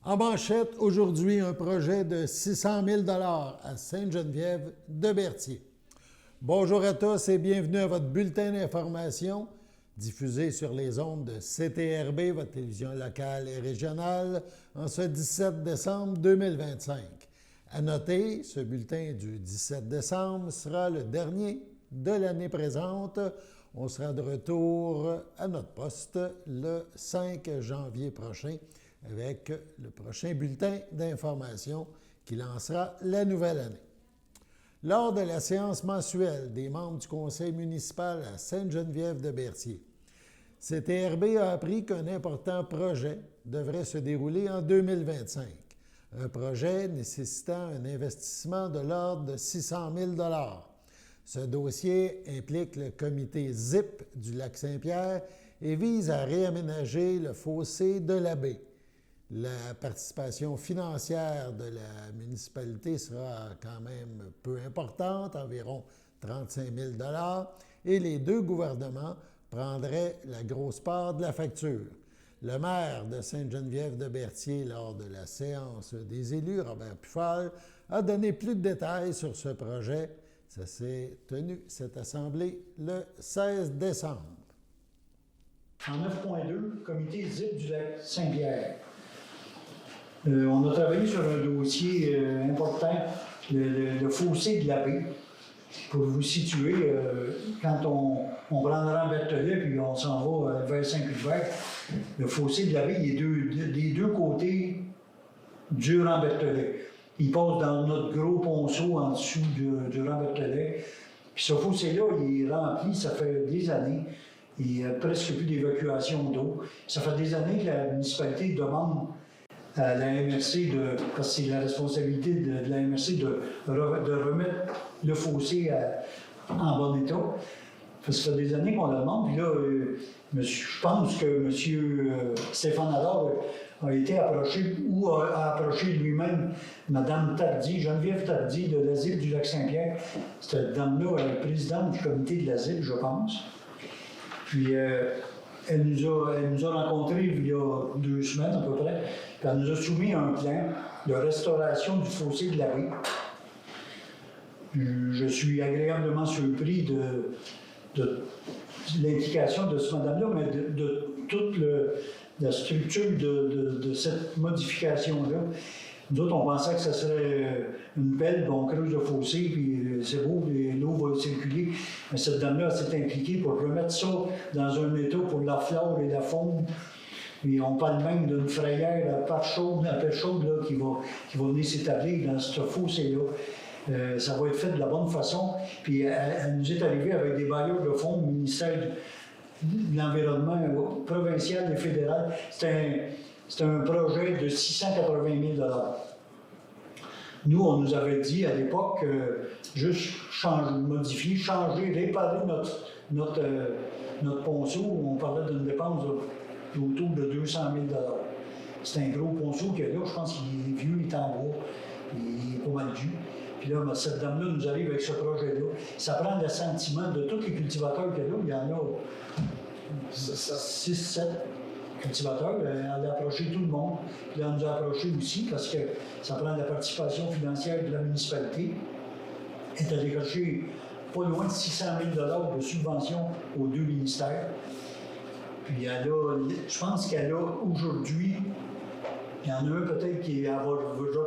En manchette, aujourd'hui, un projet de 600 000 à Sainte-Geneviève-de-Berthier. Bonjour à tous et bienvenue à votre bulletin d'information diffusé sur les ondes de CTRB, votre télévision locale et régionale, en ce 17 décembre 2025. À noter, ce bulletin du 17 décembre sera le dernier de l'année présente. On sera de retour à notre poste le 5 janvier prochain avec le prochain bulletin d'information qui lancera la nouvelle année. Lors de la séance mensuelle des membres du conseil municipal à Sainte-Geneviève-de-Berthier, CTRB a appris qu'un important projet devrait se dérouler en 2025. Un projet nécessitant un investissement de l'ordre de 600 000 $. Ce dossier implique le comité ZIP du Lac-Saint-Pierre et vise à réaménager le fossé de la baie. La participation financière de la municipalité sera quand même peu importante, environ 35 000 $, et les deux gouvernements prendraient la grosse part de la facture. Le maire de Sainte-Geneviève-de-Berthier, lors de la séance des élus, Robert Pufol, a donné plus de détails sur ce projet. Ça s'est tenu, cette assemblée, le 16 décembre. En 9.2, comité ZIP du Lac-Saint-Pierre. On a travaillé sur un dossier important, le fossé de la baie. Pour vous situer, quand on prend le rang Berthollet puis on s'en va vers Saint-Cuthbert, le fossé de la baie est des deux côtés du rang Berthollet. Il passe dans notre gros ponceau en dessous du rang Berthollet. Puis ce fossé-là, il est rempli, ça fait des années. Il n'y a presque plus d'évacuation d'eau. Ça fait des années que la municipalité demande à la MRC, parce que c'est la responsabilité de la MRC de remettre le fossé en bon état. Ça fait des années qu'on le demande. Puis là, je pense que M. Stéphane Allard a été approché ou a approché lui-même Mme Tardy, Geneviève Tardy de l'asile du Lac-Saint-Pierre. Cette dame-là est présidente du comité de l'asile, je pense. Puis elle nous a rencontrés il y a 2 semaines à peu près. Puis elle nous a soumis un plan de restauration du fossé de la baie. Je suis agréablement surpris de l'implication de ce madame-là, mais de toute la structure de cette modification-là. Nous autres, on pensait que ce serait une pelle, puis on creuse le fossé, puis c'est beau, l'eau va circuler. Mais cette dame-là s'est impliquée pour remettre ça dans un état pour la flore et la faune. Et on parle même d'une frayère à pelle chaude là, qui va venir s'établir dans ce fossé-là. Ça va être fait de la bonne façon. Puis elle nous est arrivée avec des bailleurs de fonds du ministère de l'Environnement provincial et fédéral. C'est un projet de 680 000 $. Nous, on nous avait dit à l'époque juste modifier, changer, réparer notre ponceau. On parlait d'une dépense autour de 200 000 $. C'est un gros ponceau qu'il y a là. Je pense qu'il est vieux, il est en bois, il est pas mal vieux. Puis là, cette dame-là nous arrive avec ce projet-là. Ça prend l'assentiment de tous les cultivateurs qu'il y a là. Il y en a 6-7 cultivateurs. Elle a approché tout le monde. Puis elle nous a approché aussi parce que ça prend la participation financière de la municipalité. Elle a décroché pas loin de 600 000 $ de subventions aux 2 ministères. Puis je pense qu'elle a aujourd'hui, il y en a un peut-être qui va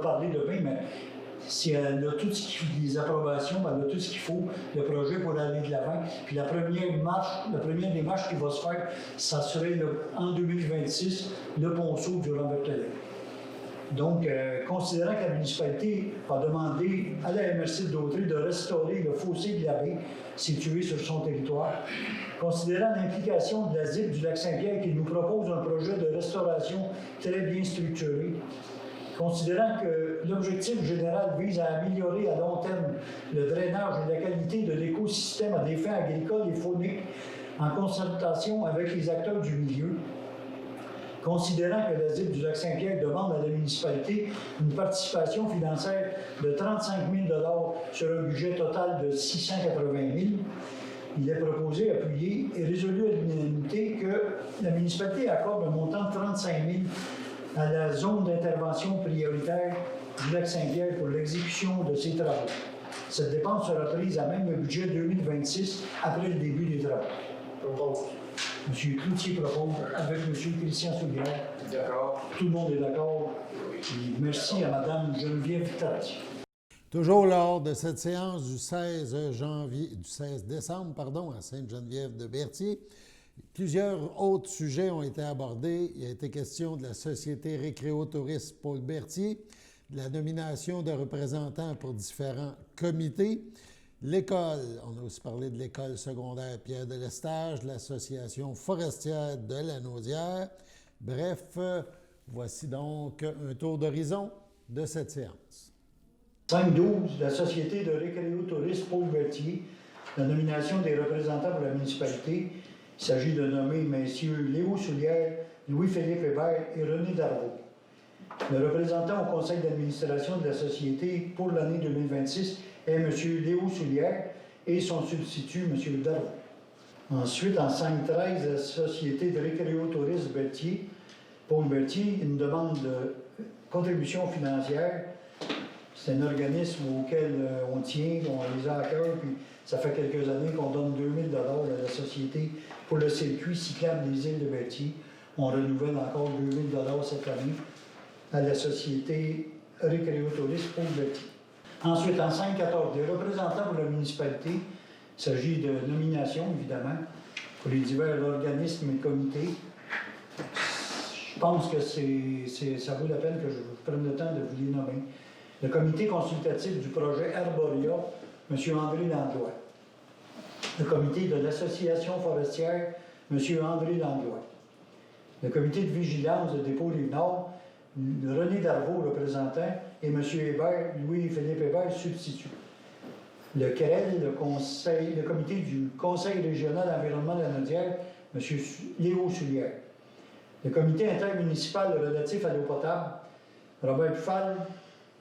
parler demain, mais si elle a les approbations, elle a tout ce qu'il faut, le projet pour aller de l'avant. Puis la première démarche qui va se faire, ça serait en 2026, le ponceau du rang Berthollet. Donc, considérant que la municipalité a demandé à la MRC de Dautrey de restaurer le fossé de la baie situé sur son territoire, considérant l'implication de la ZIP du Lac-Saint-Pierre qui nous propose un projet de restauration très bien structuré, considérant que l'objectif général vise à améliorer à long terme le drainage et la qualité de l'écosystème à des fins agricoles et fauniques en concertation avec les acteurs du milieu, considérant que la ZIP du Lac-Saint-Pierre demande à la municipalité une participation financière de 35 000 $ sur un budget total de 680 000 $, il est proposé, appuyé et résolu à l'unanimité que la municipalité accorde un montant de 35 000 à la zone d'intervention prioritaire du Lac-Saint-Pierre pour l'exécution de ces travaux. Cette dépense sera prise à même le budget 2026 après le début des travaux. Propose. M. Cloutier propose avec M. Christian Soulière. D'accord. Tout le monde est d'accord. Et merci à Mme Geneviève Tati. Toujours lors de cette séance du 16 décembre à Sainte-Geneviève-de-Berthier, plusieurs autres sujets ont été abordés. Il a été question de la Société Récréo-Tourisme Paul Berthier, de la nomination de représentants pour différents comités, l'école, on a aussi parlé de l'école secondaire Pierre de Lestage, de l'Association forestière de la Naudière. Bref, voici donc un tour d'horizon de cette séance. 5-12, la Société de Récréo-Tourisme Paul Berthier, la nomination des représentants pour la municipalité. Il s'agit de nommer messieurs Léo Soulière, Louis-Philippe Hébert et René Darvaux. Le représentant au conseil d'administration de la Société pour l'année 2026 est M. Léo Soulière et son substitut, M. Darvaux. Ensuite, en 5-13, la Société de Récréo-Tourisme Berthier, Paul Berthier, une demande de contribution financière. C'est un organisme auquel on tient, on les a à cœur, puis ça fait quelques années qu'on donne 2 000 à la Société pour le circuit cyclable des îles de Berthier. On renouvelle encore 2 000 cette année à la Société Récréo-Tourisme Paul Berthier. Ensuite, en 5-14, des représentants pour la municipalité. Il s'agit de nominations, évidemment, pour les divers organismes et comités. Je pense que ça vaut la peine que je prenne le temps de vous les nommer. Le comité consultatif du projet Arboria, M. André Langlois. Le comité de l'Association forestière, M. André Langlois. Le comité de vigilance de dépôt du Nord, René Darvaux, représentant, et M. Hébert, Louis-Philippe Hébert, substitut. Le CREL, le comité du Conseil régional d'environnement de la Naudière, M. Léo Soulière. Le comité intermunicipal relatif à l'eau potable, Robert Pfall,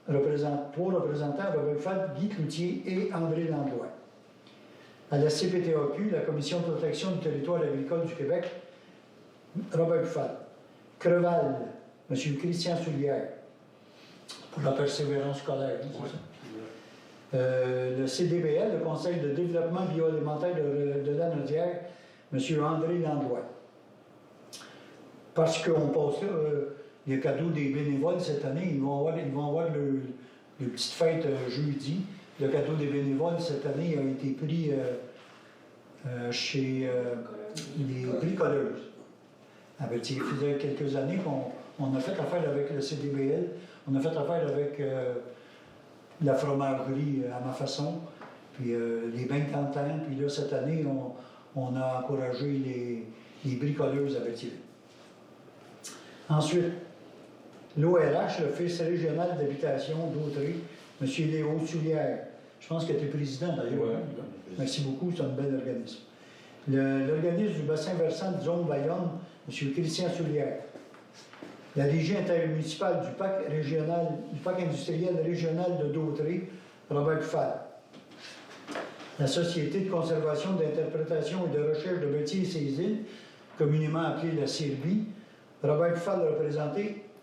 trois représentants, Robert Pfall, Guy Cloutier et André Langlois. À la CPTAQ, la Commission de protection du territoire agricole du Québec, Robert Pfall. Creval, M. Christian Soulière, pour la persévérance scolaire, c'est ça? Le CDBL, le Conseil de développement bioalimentaire de la Naudière, M. André Langlois. Parce qu'on passe là, les cadeaux des bénévoles cette année, ils vont avoir le petite fête jeudi. Le cadeau des bénévoles cette année a été pris chez les bricoleuses. Ah ben, il faisait quelques années qu'on a fait affaire avec le CDBL, on a fait affaire avec la fromagerie à ma façon, puis les bains Quentin, puis là cette année on a encouragé les bricoleuses à Berthier. Ensuite, l'ORH, l'Office régional d'habitation d'Autrey, M. Léo Soulière. Je pense que tu es président d'ailleurs. Ouais. Merci beaucoup, c'est un bel organisme. L'organisme du bassin versant de zone Bayonne, M. Christian Soulière. La régie intermunicipale du parc industriel régional de Dautrey, Robert Pfall. La Société de conservation, d'interprétation et de recherche de Berthier et ses îles, communément appelée la CIRBI, Robert Pfall,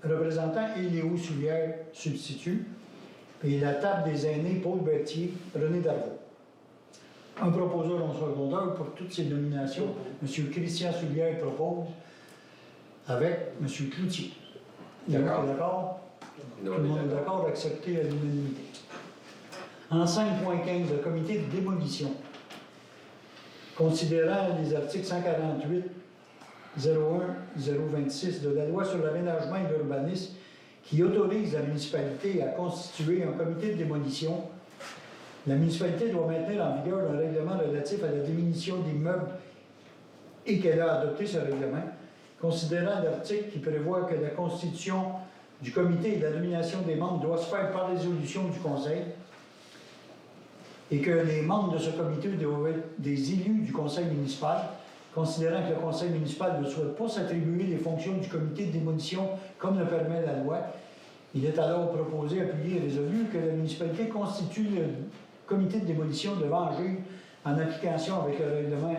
représentant, et Léo Soulière, substitut. Et la table des aînés, Paul Berthier, René Darvaux. Un proposeur en secondaire pour toutes ces nominations, M. Christian Soulière propose, avec M. Cloutier. D'accord? Tout le monde est d'accord d'accepter à l'unanimité. En 5.15, le comité de démolition. Considérant les articles 148, 01, 026 de la loi sur l'aménagement et l'urbanisme qui autorise la municipalité à constituer un comité de démolition, la municipalité doit maintenir en vigueur un règlement relatif à la démolition d'immeubles et qu'elle a adopté ce règlement, considérant l'article qui prévoit que la constitution du comité et la nomination des membres doit se faire par résolution du Conseil et que les membres de ce comité doivent être des élus du Conseil municipal, considérant que le Conseil municipal ne souhaite pas s'attribuer les fonctions du comité de démolition comme le permet la loi, il est alors proposé, appuyé et résolu que la municipalité constitue le comité de démolition devant agir en application avec le règlement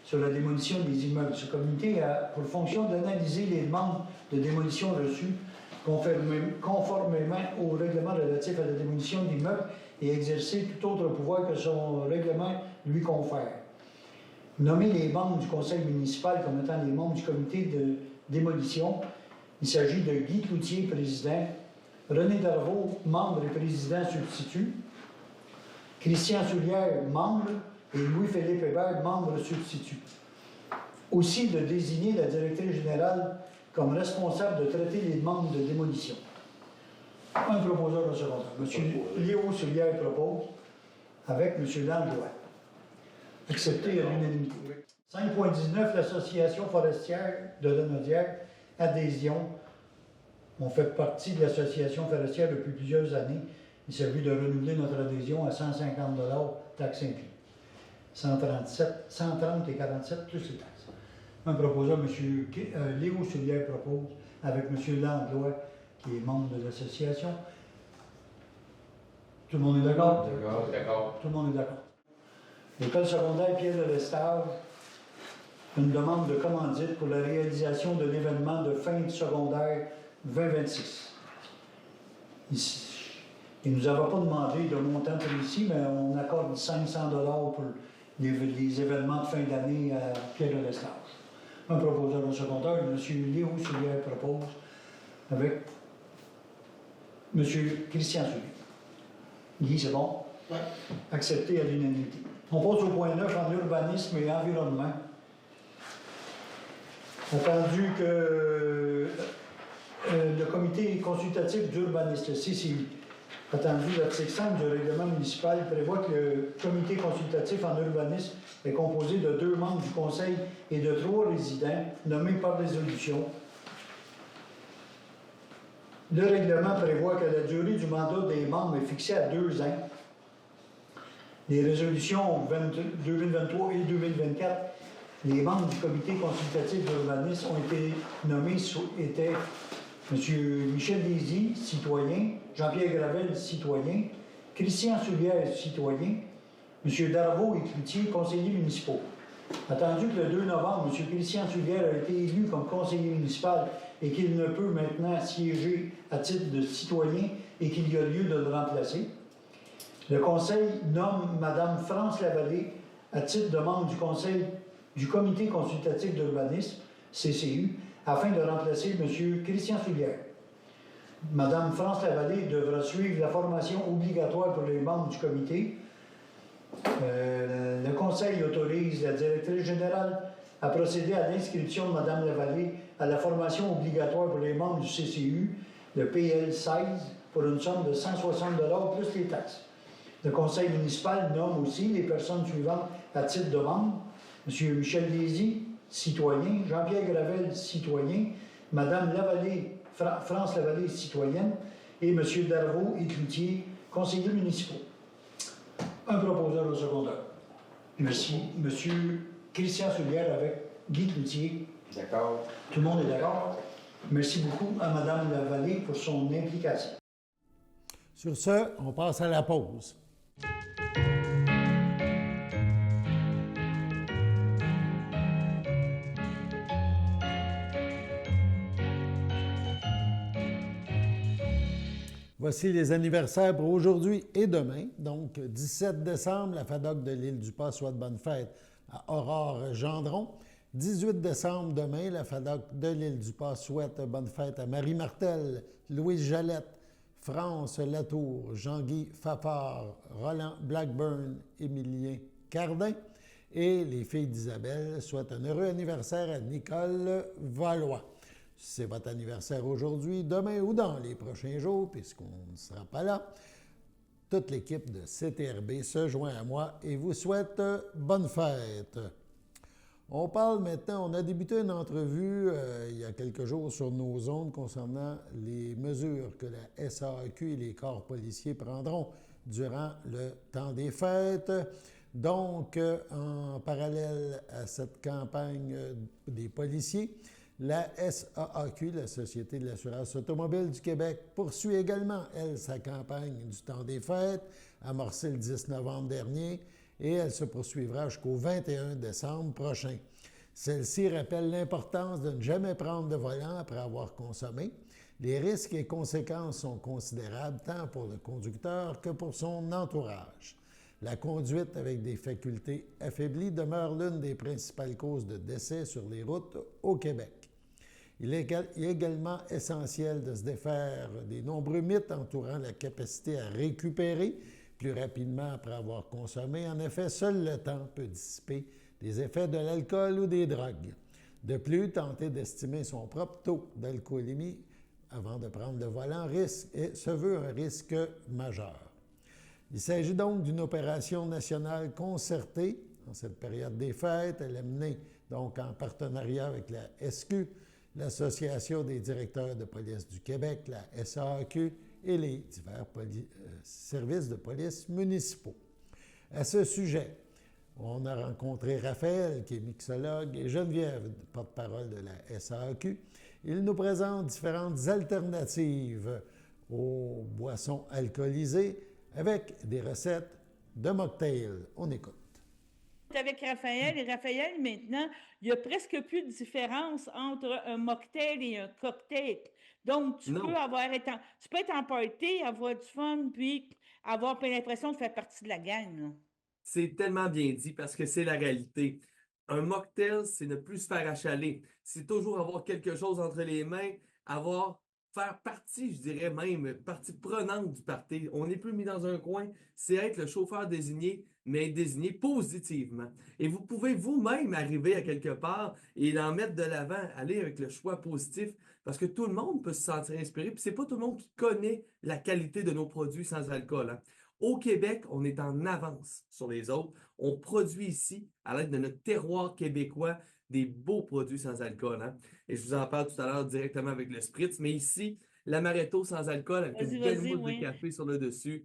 sur la démolition des immeubles. Ce comité a pour fonction d'analyser les demandes de démolition reçues conformément au règlement relatif à la démolition d'immeubles et exercer tout autre pouvoir que son règlement lui confère. Nommer les membres du conseil municipal comme étant les membres du comité de démolition. Il s'agit de Guy Cloutier, président, René Darvaux, membre et président substitut, Christian Soulière, membre, et Louis-Philippe Hébert, membre substitut. Aussi de désigner la directrice générale comme responsable de traiter les demandes de démolition. Un proposeur au secondaire. M. Léo Soulière propose, avec M. Langlois. Accepté à l'unanimité. 5.19, l'Association forestière de Lanaudière, adhésion. On fait partie de l'Association forestière depuis plusieurs années. Il s'agit de renouveler notre adhésion à 150 $, taxes incluses. 130 et 47 plus les taxes. Un proposeur, M. Léo Soulière propose, avec M. Langlois, qui est membre de l'association. Tout le monde est d'accord? D'accord. Tout le monde est d'accord. L'école secondaire Pierre de Lestave, une demande de commandite pour la réalisation de l'événement de fin de secondaire 2026. Il ne nous avait pas demandé de montant précis, mais on accorde 500 $ pour les événements de fin d'année à Pierre de Lestave. Un proposeur au secondaire, M. Léo Soulière propose, avec M. Christian Soulière. Guy, c'est bon? Oui. Accepté à l'unanimité. On passe au point 9 en urbanisme et environnement. Attendu que le comité consultatif d'urbanisme, le CCI, attendu l'article 5 du règlement municipal, prévoit que le comité consultatif en urbanisme est composé de 2 membres du conseil et de 3 résidents nommés par résolution. Le règlement prévoit que la durée du mandat des membres est fixée à 2 ans. Les résolutions 2023 et 2024, les membres du comité consultatif d'urbanisme ont été nommés, étaient M. Michel Lézy, citoyen, Jean-Pierre Gravel, citoyen, Christian Soulière, citoyen, M. Darvaux et Cloutier, conseillers municipaux. Attendu que le 2 novembre, M. Christian Soulière a été élu comme conseiller municipal et qu'il ne peut maintenant siéger à titre de citoyen et qu'il y a lieu de le remplacer, le Conseil nomme Mme France Lavallée à titre de membre du Conseil du Comité consultatif d'urbanisme, CCU, afin de remplacer M. Christian Soulière. Mme France Lavallée devra suivre la formation obligatoire pour les membres du comité. Le Conseil autorise la directrice générale à procéder à l'inscription de Mme Lavallée à la formation obligatoire pour les membres du CCU, le PL 16, pour une somme de 160 $ plus les taxes. Le conseil municipal nomme aussi les personnes suivantes à titre de membre. M. Michel Lézy, citoyen. Jean-Pierre Gravel, citoyen. Mme Lavallée, France Lavallée, citoyenne. Et M. Darvaux et Cloutier, conseillers municipaux. Un proposeur au secondaire. Merci. M. Christian Soulière avec Guy Cloutier. D'accord. Tout le monde est d'accord? Merci beaucoup à Mme Lavallée pour son implication. Sur ce, on passe à la pause. Voici les anniversaires pour aujourd'hui et demain. Donc, 17 décembre, la FADOC de l'Île-du-Pas souhaite bonne fête à Aurore Gendron. 18 décembre, demain, la FADOC de l'Île-du-Pas souhaite bonne fête à Marie Martel, Louise Jalette, France Latour, Jean-Guy Fafard, Roland Blackburn, Émilien Cardin. Et les filles d'Isabelle souhaitent un heureux anniversaire à Nicole Valois. Si c'est votre anniversaire aujourd'hui, demain ou dans les prochains jours, puisqu'on ne sera pas là, toute l'équipe de CTRB se joint à moi et vous souhaite bonne fête. On parle maintenant, on a débuté une entrevue il y a quelques jours sur nos ondes concernant les mesures que la SAAQ et les corps policiers prendront durant le temps des fêtes. Donc, en parallèle à cette campagne des policiers, la SAAQ, la Société de l'assurance automobile du Québec, poursuit également, elle, sa campagne du temps des fêtes, amorcée le 10 novembre dernier, et elle se poursuivra jusqu'au 21 décembre prochain. Celle-ci rappelle l'importance de ne jamais prendre de volant après avoir consommé, Les risques et conséquences sont considérables tant pour le conducteur que pour son entourage. La conduite avec des facultés affaiblies demeure l'une des principales causes de décès sur les routes au Québec. Il est également essentiel de se défaire des nombreux mythes entourant la capacité à récupérer plus rapidement après avoir consommé. En effet, seul le temps peut dissiper les effets de l'alcool ou des drogues. De plus, tenter d'estimer son propre taux d'alcoolémie avant de prendre le volant se veut un risque majeur. Il s'agit donc d'une opération nationale concertée en cette période des fêtes. Elle est menée donc en partenariat avec la SQ, l'Association des directeurs de police du Québec, la SAAQ et les divers services de police municipaux. À ce sujet, on a rencontré Raphaël, qui est mixologue, et Geneviève, porte-parole de la SAAQ. Ils nous présentent différentes alternatives aux boissons alcoolisées avec des recettes de mocktails. On écoute. Avec Raphaël, et Raphaël, maintenant, il n'y a presque plus de différence entre un mocktail et un cocktail. Donc, tu peux être en party, avoir du fun, puis avoir l'impression de faire partie de la gang, là. C'est tellement bien dit parce que c'est la réalité. Un mocktail, c'est ne plus se faire achaler. C'est toujours avoir quelque chose entre les mains, faire partie, je dirais même, partie prenante du party. On n'est plus mis dans un coin, c'est être le chauffeur désigné, mais être désigné positivement. Et vous pouvez vous-même arriver à quelque part et l'en mettre de l'avant, aller avec le choix positif, parce que tout le monde peut se sentir inspiré, puis c'est pas tout le monde qui connaît la qualité de nos produits sans alcool, hein. Au Québec, on est en avance sur les autres. On produit ici, à l'aide de notre terroir québécois, des beaux produits sans alcool, hein. Et je vous en parle tout à l'heure directement avec le spritz, mais ici, l'amaretto sans alcool avec une belle mousse de café sur le dessus.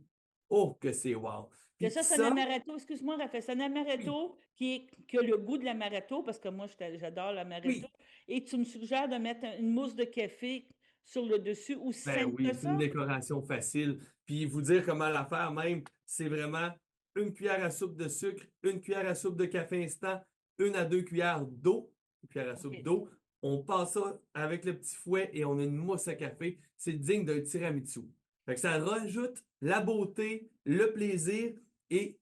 Oh, que c'est wow! Que ça, c'est un amaretto, excuse-moi, Raphaël, c'est un amaretto qui a le goût de l'amaretto, parce que moi, j'adore l'amaretto. Oui. Et tu me suggères de mettre une mousse de café sur le dessus aussi Ben simple oui, que c'est une ça? décoration facile. Puis vous dire comment la faire même, c'est vraiment une cuillère à soupe de sucre, une cuillère à soupe de café instant, 1 à 2 cuillères d'eau, une cuillère à soupe d'eau. On passe ça avec le petit fouet et on a une mousse à café. C'est digne d'un tiramisu. Fait que ça rajoute la beauté, le plaisir et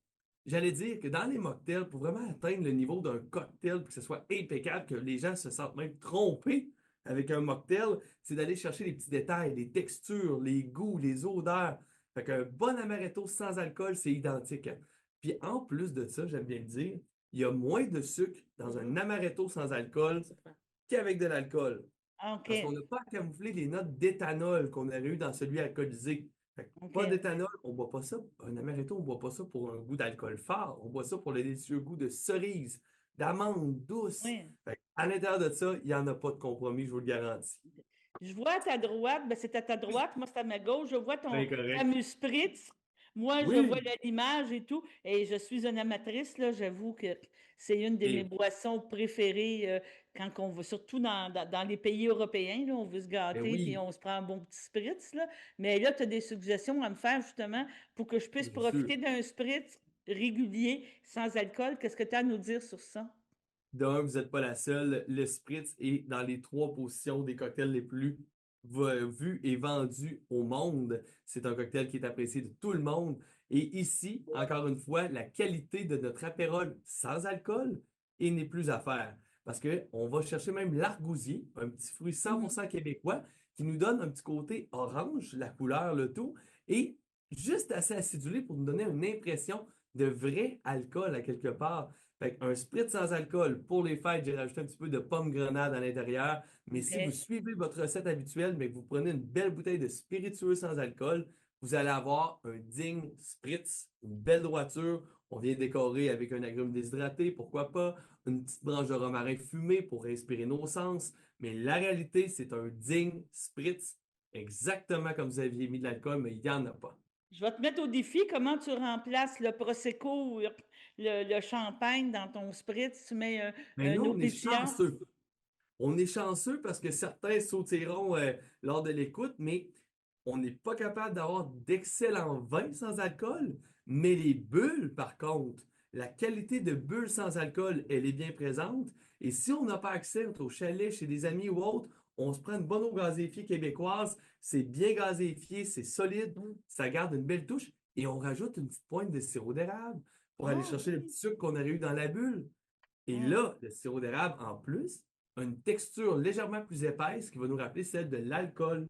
j'allais dire que dans les mocktails, pour vraiment atteindre le niveau d'un cocktail, que ce soit impeccable, que les gens se sentent même trompés avec un mocktail, c'est d'aller chercher les petits détails, les textures, les goûts, les odeurs. Fait qu'un bon amaretto sans alcool, c'est identique, hein. Puis en plus de ça, j'aime bien le dire, il y a moins de sucre dans un amaretto sans alcool qu'avec de l'alcool. OK. Parce qu'on n'a pas à camoufler les notes d'éthanol qu'on aurait eu dans celui alcoolisé. Fait que OK. pas d'éthanol, on ne boit pas ça. Un amaretto, on ne boit pas ça pour un goût d'alcool fort. On boit ça pour le délicieux goût de cerise, d'amande douce. Oui. Fait à l'intérieur de ça, il n'y en a pas de compromis, je vous le garantis. Je vois à ta droite, ben c'est à ta droite, moi c'est à ma gauche, je vois ton Bien correct. fameux spritz. Moi, je Oui. vois l'image et tout, et je suis une amatrice, là, j'avoue que c'est une de mes boissons préférées quand on va, surtout dans les pays européens, là, on veut se gâter, oui. puis on se prend un bon petit spritz, là. Mais là, tu as des suggestions à me faire justement pour que je puisse Bien profiter sûr. d'un spritz régulier, sans alcool. Qu'est-ce que tu as à nous dire sur ça? D'un, vous n'êtes pas la seule. Le spritz est dans les 3 positions des cocktails les plus vus et vendus au monde. C'est un cocktail qui est apprécié de tout le monde. Et ici, encore une fois, la qualité de notre apérole sans alcool, il n'est plus à faire. Parce qu'on va chercher même l'argousier, un petit fruit 100% québécois, qui nous donne un petit côté orange, la couleur, le tout, et juste assez acidulé pour nous donner une impression de vrai alcool à quelque part. Fait un spritz sans alcool pour les fêtes, j'ai rajouté un petit peu de pomme grenade à l'intérieur. Mais si vous suivez votre recette habituelle, mais que vous prenez une belle bouteille de spiritueux sans alcool, vous allez avoir un digne spritz, une belle droiture. On vient décorer avec un agrume déshydraté, pourquoi pas, une petite branche de romarin fumée pour inspirer nos sens. Mais la réalité, c'est un digne spritz, exactement comme vous aviez mis de l'alcool, mais il n'y en a pas. Je vais te mettre au défi comment tu remplaces le Prosecco ou le champagne dans ton spritz. Tu mets Mais un nous, eau on est pétillante. chanceux. On est chanceux parce que certains sauteront lors de l'écoute, mais on n'est pas capable d'avoir d'excellents vins sans alcool. Mais les bulles, par contre, la qualité de bulles sans alcool, elle est bien présente. Et si on n'a pas accès au chalet, chez des amis ou autres, on se prend une bonne eau gazéifiée québécoise, c'est bien gazéifié, c'est solide, ça garde une belle touche, et on rajoute une petite pointe de sirop d'érable pour aller chercher le petit sucre qu'on aurait eu dans la bulle. Et là, le sirop d'érable, en plus, a une texture légèrement plus épaisse qui va nous rappeler celle de l'alcool.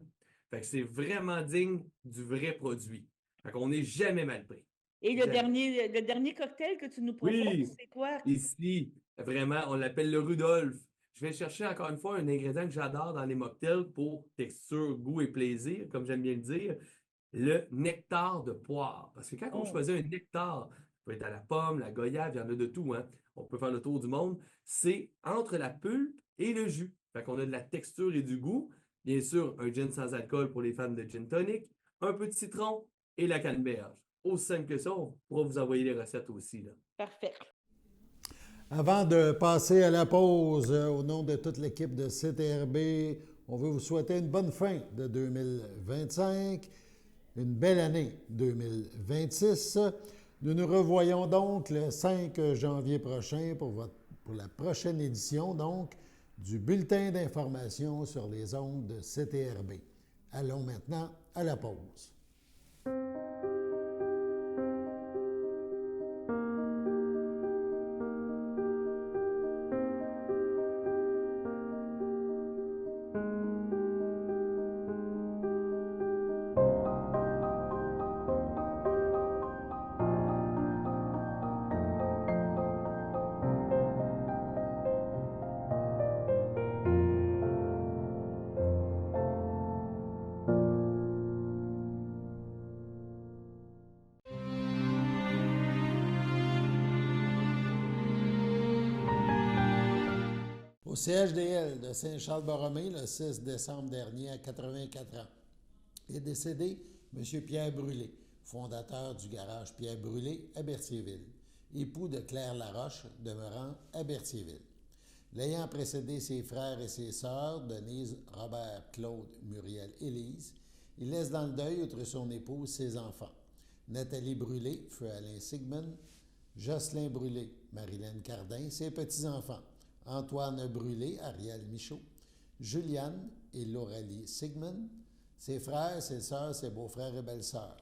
Fait que c'est vraiment digne du vrai produit. Fait qu'on n'est jamais mal pris. Et Jamais. le dernier cocktail que tu nous proposes, Oui, c'est quoi? ici, vraiment, on l'appelle le Rudolph. Je vais chercher encore une fois un ingrédient que j'adore dans les mocktails pour texture, goût et plaisir, comme j'aime bien le dire, le nectar de poire. Parce que quand on choisit un nectar, ça peut être à la pomme, la goyave, il y en a de tout, hein? On peut faire le tour du monde. C'est entre la pulpe et le jus. Fait qu'on a de la texture et du goût. Bien sûr, un gin sans alcool pour les fans de gin tonic, un peu de citron et la canneberge. Aussi simple que ça, on pourra vous envoyer les recettes aussi, là. Parfait. Avant de passer à la pause, au nom de toute l'équipe de CTRB, on veut vous souhaiter une bonne fin de 2025, une belle année 2026. Nous nous revoyons donc le 5 janvier prochain pour la prochaine édition donc du bulletin d'information sur les ondes de CTRB. Allons maintenant à la pause. Au CHDL de Saint-Charles-Borromée, le 6 décembre dernier, à 84 ans, est décédé M. Pierre Brûlé, fondateur du garage Pierre Brûlé à Berthierville, époux de Claire Laroche, demeurant à Berthierville. L'ayant précédé ses frères et ses sœurs, Denise, Robert, Claude, Muriel, Élise, il laisse dans le deuil, outre son épouse, ses enfants. Nathalie Brûlé, feu Alain Sigmund, Jocelyn Brûlé, Marilyn Cardin, ses petits-enfants. Antoine Brûlé, Ariel Michaud, Juliane et Laurelie Sigmund, ses frères, ses sœurs, ses beaux-frères et belles-sœurs.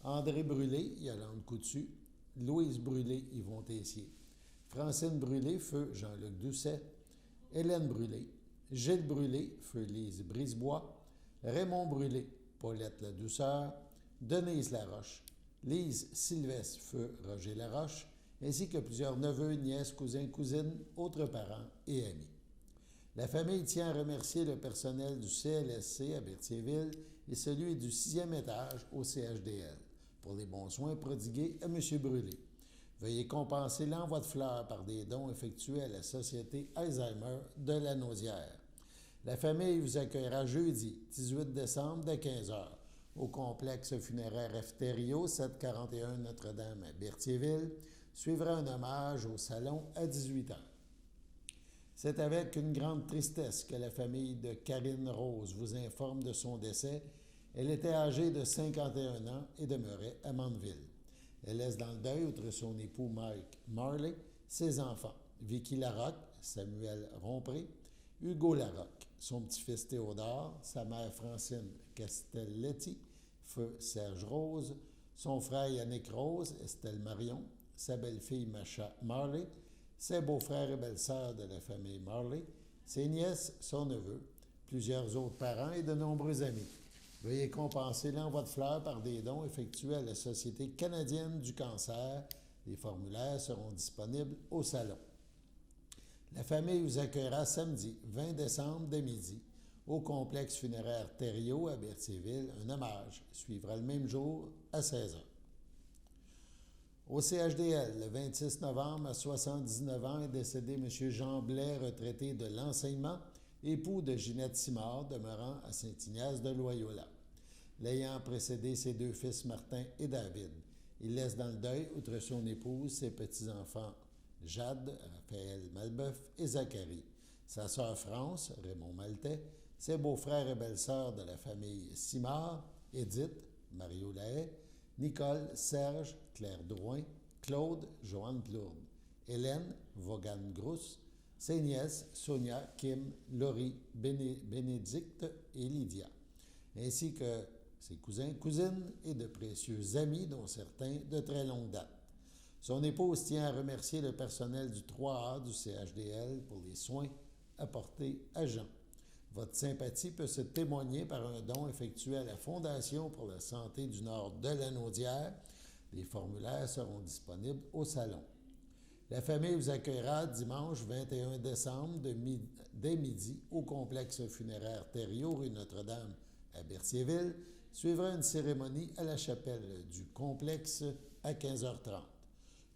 André Brûlé, Yolande Coutu, Louise Brûlé, Yvon Tessier, Francine Brûlé, feu Jean-Luc Doucet, Hélène Brûlé, Gilles Brûlé, feu Lise Brisebois, Raymond Brûlé, Paulette La Douceur, Denise Laroche, Lise Sylvestre, feu Roger Laroche, ainsi que plusieurs neveux, nièces, cousins, cousines, autres parents et amis. La famille tient à remercier le personnel du CLSC à Berthierville et celui du 6e étage au CHDL pour les bons soins prodigués à M. Brûlé. Veuillez compenser l'envoi de fleurs par des dons effectués à la Société Alzheimer de la Naudière. La famille vous accueillera jeudi 18 décembre dès 15h au complexe funéraire Efterio, 741 Notre-Dame à Berthierville. Suivra un hommage au salon à 18h. C'est avec une grande tristesse que la famille de Karine Rose vous informe de son décès. Elle était âgée de 51 ans et demeurait à Mandeville. Elle laisse dans le deuil, outre son époux Mike Marley, ses enfants, Vicky Larocque, Samuel Rompré, Hugo Larocque, son petit-fils Théodore, sa mère Francine Castelletti, feu Serge Rose, son frère Yannick Rose, Estelle Marion, sa belle-fille Macha Marley, ses beaux-frères et belles-sœurs de la famille Marley, ses nièces, son neveu, plusieurs autres parents et de nombreux amis. Veuillez compenser l'envoi de fleurs par des dons effectués à la Société canadienne du cancer. Les formulaires seront disponibles au salon. La famille vous accueillera samedi 20 décembre dès midi au complexe funéraire Thériault à Berthierville. Un hommage suivra le même jour à 16h. Au CHDL, le 26 novembre, à 79 ans, est décédé M. Jean Blais, retraité de l'enseignement, époux de Ginette Simard, demeurant à Saint-Ignace de Loyola. L'ayant précédé ses deux fils Martin et David, il laisse dans le deuil, outre son épouse, ses petits-enfants Jade, Raphaël Malbeuf et Zacharie, sa sœur France, Raymond Maltais, ses beaux-frères et belles-sœurs de la famille Simard, Édith, Mario Lahaye, Nicole, Serge, Claire Drouin, Claude, Joanne Plourde, Hélène, Vaughan Grousse, ses nièces Sonia, Kim, Laurie, Bénédicte et Lydia, ainsi que ses cousins, cousines et de précieux amis, dont certains de très longue date. Son épouse tient à remercier le personnel du 3A du CHDL pour les soins apportés à Jean. Votre sympathie peut se témoigner par un don effectué à la Fondation pour la santé du Nord de Lanaudière. Les formulaires seront disponibles au salon. La famille vous accueillera dimanche 21 décembre dès midi au complexe funéraire Thériault, rue Notre-Dame à Berthierville. Suivra une cérémonie à la chapelle du complexe à 15h30.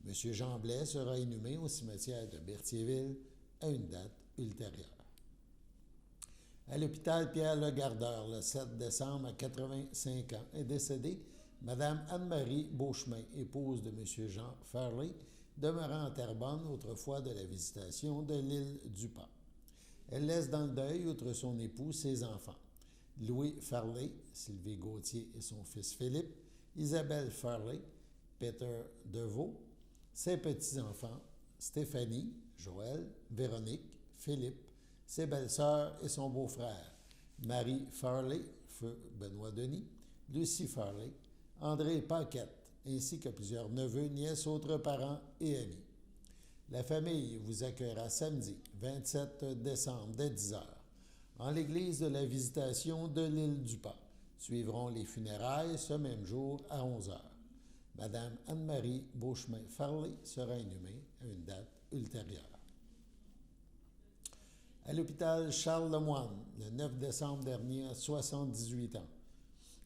M. Jean Blais sera inhumé au cimetière de Berthierville à une date ultérieure. À l'hôpital Pierre-Le-Gardeur, le 7 décembre, à 85 ans, est décédée Mme Anne-Marie Beauchemin, épouse de M. Jean Farley, demeurant à Terrebonne, autrefois de la visitation de l'île du Pas. Elle laisse dans le deuil, outre son époux, ses enfants. Louis Farley, Sylvie Gauthier et son fils Philippe, Isabelle Farley, Peter Deveau, ses petits-enfants, Stéphanie, Joël, Véronique, Philippe, ses belles-sœurs et son beau-frère, Marie Farley, feu Benoît Denis, Lucie Farley, André Paquette, ainsi que plusieurs neveux, nièces, autres parents et amis. La famille vous accueillera samedi 27 décembre dès 10h en l'église de la Visitation de l'île du Pas. Suivront les funérailles ce même jour à 11h. Madame Anne-Marie Beauchemin-Farley sera inhumée à une date ultérieure. À l'hôpital Charles-Lemoine, le 9 décembre dernier, à 78 ans,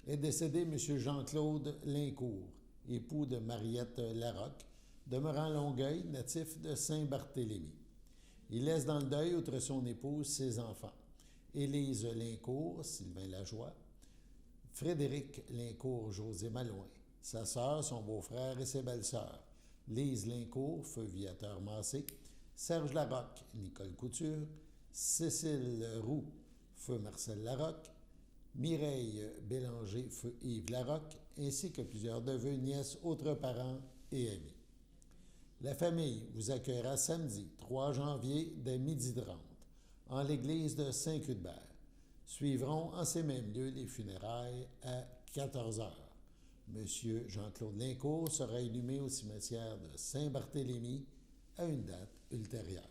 est décédé M. Jean-Claude Lincourt, époux de Mariette Larocque, demeurant Longueuil, natif de Saint-Barthélemy. Il laisse dans le deuil, outre son épouse, ses enfants. Élise Lincourt, Sylvain Lajoie, Frédéric Lincourt, José Malouin, sa sœur, son beau-frère et ses belles-sœurs, Lise Lincourt, feu Viateur Massé, Serge Larocque, Nicole Couture, Cécile Roux, feu Marcel Larocque, Mireille Bélanger, feu Yves Larocque, ainsi que plusieurs neveux, nièces, autres parents et amis. La famille vous accueillera samedi 3 janvier dès 12h30 en l'église de Saint-Cuthbert. Suivront en ces mêmes lieux les funérailles à 14h. Monsieur Jean-Claude Lincourt sera inhumé au cimetière de Saint-Barthélemy à une date ultérieure.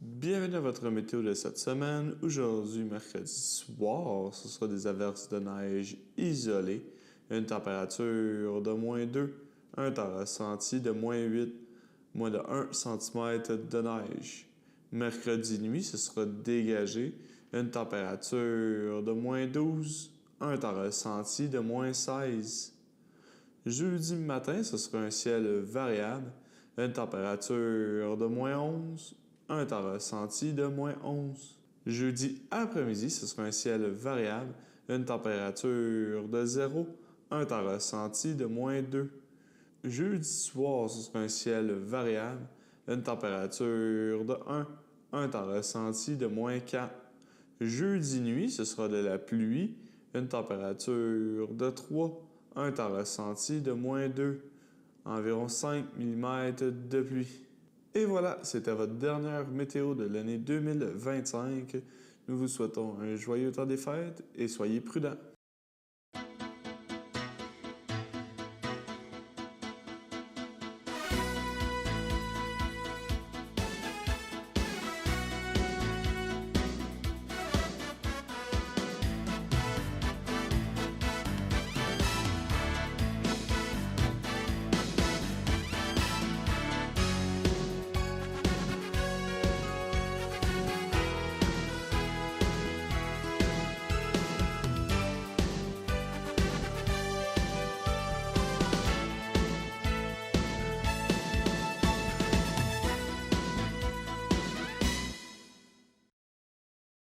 Bienvenue à votre météo de cette semaine. Aujourd'hui, mercredi soir, ce sera des averses de neige isolées, une température de -2, un temps ressenti de -8, moins de 1 cm de neige. Mercredi nuit, ce sera dégagé, une température de -12, un temps ressenti de -16. Jeudi matin, ce sera un ciel variable, une température de -11, un temps ressenti de -11. Jeudi après-midi, ce sera un ciel variable, une température de 0, un temps ressenti de -2. Jeudi soir, ce sera un ciel variable, une température de 1, un temps ressenti de -4. Jeudi nuit, ce sera de la pluie, une température de 3, un temps ressenti de -2, environ 5 mm de pluie. Et voilà, c'était votre dernière météo de l'année 2025. Nous vous souhaitons un joyeux temps des fêtes et soyez prudents.